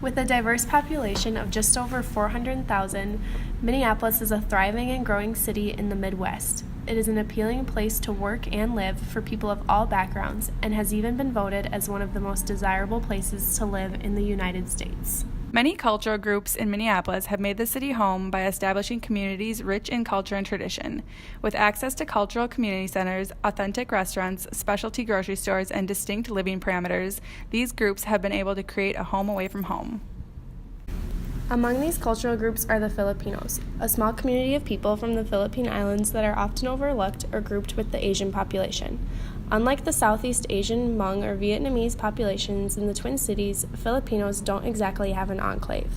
With a diverse population of just over 400,000, Minneapolis is a thriving and growing city in the Midwest. It is an appealing place to work and live for people of all backgrounds and has even been voted as one of the most desirable places to live in the United States. Many cultural groups in Minneapolis have made the city home by establishing communities rich in culture and tradition. With access to cultural community centers, authentic restaurants, specialty grocery stores, and distinct living parameters, these groups have been able to create a home away from home. Among these cultural groups are the Filipinos, a small community of people from the Philippine Islands that are often overlooked or grouped with the Asian population. Unlike the Southeast Asian, Hmong, or Vietnamese populations in the Twin Cities, Filipinos don't exactly have an enclave.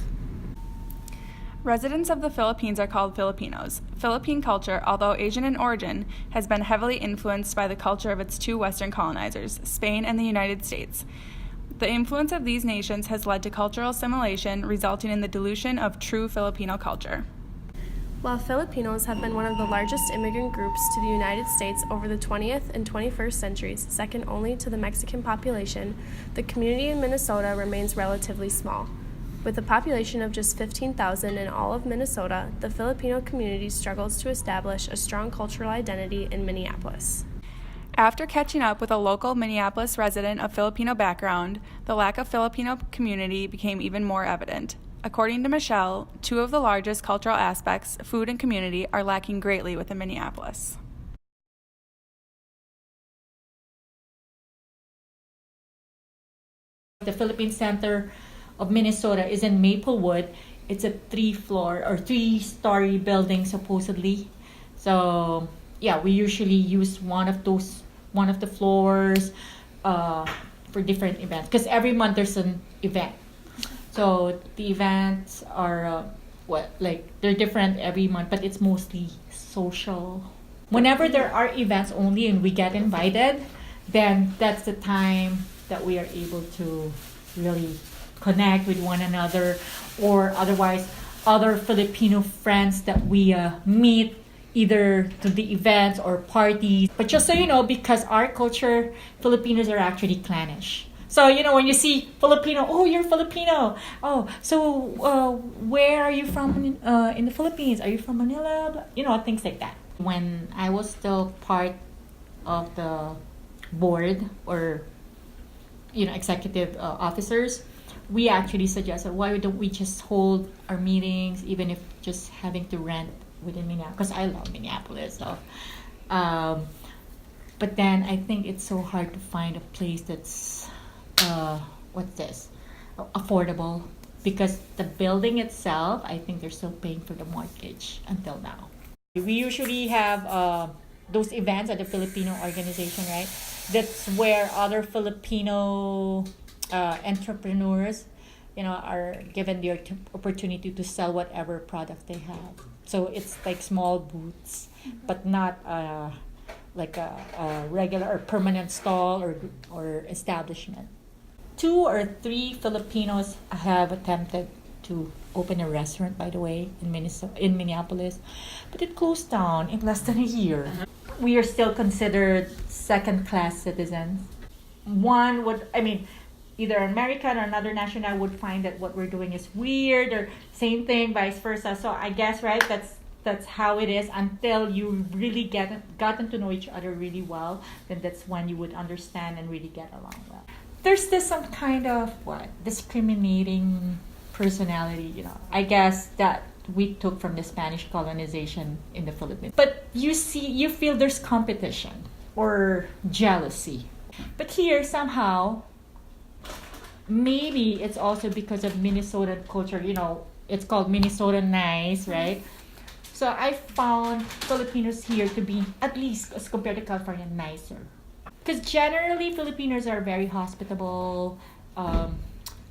Residents of the Philippines are called Filipinos. Philippine culture, although Asian in origin, has been heavily influenced by the culture of its two Western colonizers, Spain and the United States. The influence of these nations has led to cultural assimilation, resulting in the dilution of true Filipino culture. While Filipinos have been one of the largest immigrant groups to the United States over the 20th and 21st centuries, second only to the Mexican population, the community in Minnesota remains relatively small. With a population of just 15,000 in all of Minnesota, the Filipino community struggles to establish a strong cultural identity in Minneapolis. After catching up with a local Minneapolis resident of Filipino background, the lack of Filipino community became even more evident. According to Michelle, two of the largest cultural aspects, food and community, are lacking greatly within Minneapolis. The Philippine Center of Minnesota is in Maplewood. It's a three-story building supposedly. So yeah, we usually use one of the floors for different events because every month there's an event. So the events are they're different every month, but it's mostly social. Whenever there are events only and we get invited, then that's the time that we are able to really connect with one another, or otherwise other Filipino friends that we meet either to the events or parties. But just so you know, because our culture, Filipinos are actually clannish. So, when you see Filipino, oh, you're Filipino. Oh, so where are you from in the Philippines? Are you from Manila? Things like that. When I was still part of the board or, executive officers, we actually suggested, why don't we just hold our meetings, even if just having to rent within Minneapolis? Because I love Minneapolis. So, but then I think it's so hard to find a place that's affordable, because the building itself, I think they're still paying for the mortgage until now. We usually have those events at the Filipino organization, right? That's where other Filipino entrepreneurs, are given the opportunity to sell whatever product they have. So it's like small booths, but not like a regular or permanent stall or establishment. 2 or 3 Filipinos have attempted to open a restaurant, by the way, in Minneapolis, but it closed down in less than a year. We are still considered second-class citizens. Either American or another national would find that what we're doing is weird, or same thing, vice versa. So I guess, right, that's how it is until you really gotten to know each other really well. Then that's when you would understand and really get along well. There's some kind of discriminating personality, I guess that we took from the Spanish colonization in the Philippines. But you feel there's competition or jealousy. But here somehow, maybe it's also because of Minnesotan culture, it's called Minnesota nice, right? So I found Filipinos here to be, at least as compared to California, nicer. Because generally, Filipinos are very hospitable,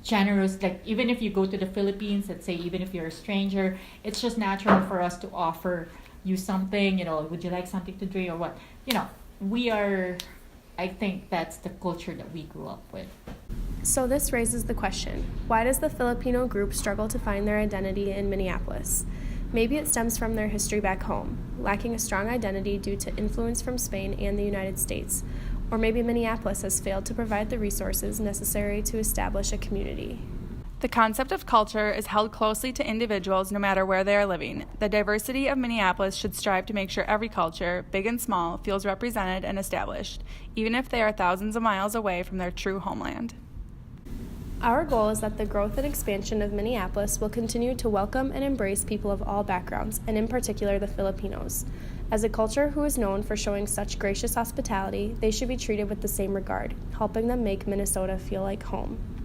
generous. Like, even if you go to the Philippines, let's say, even if you're a stranger, it's just natural for us to offer you something, would you like something to drink or what? I think that's the culture that we grew up with. So this raises the question, why does the Filipino group struggle to find their identity in Minneapolis? Maybe it stems from their history back home, lacking a strong identity due to influence from Spain and the United States. Or maybe Minneapolis has failed to provide the resources necessary to establish a community. The concept of culture is held closely to individuals no matter where they are living. The diversity of Minneapolis should strive to make sure every culture, big and small, feels represented and established, even if they are thousands of miles away from their true homeland. Our goal is that the growth and expansion of Minneapolis will continue to welcome and embrace people of all backgrounds, and in particular the Filipinos. As a culture who is known for showing such gracious hospitality, they should be treated with the same regard, helping them make Minnesota feel like home.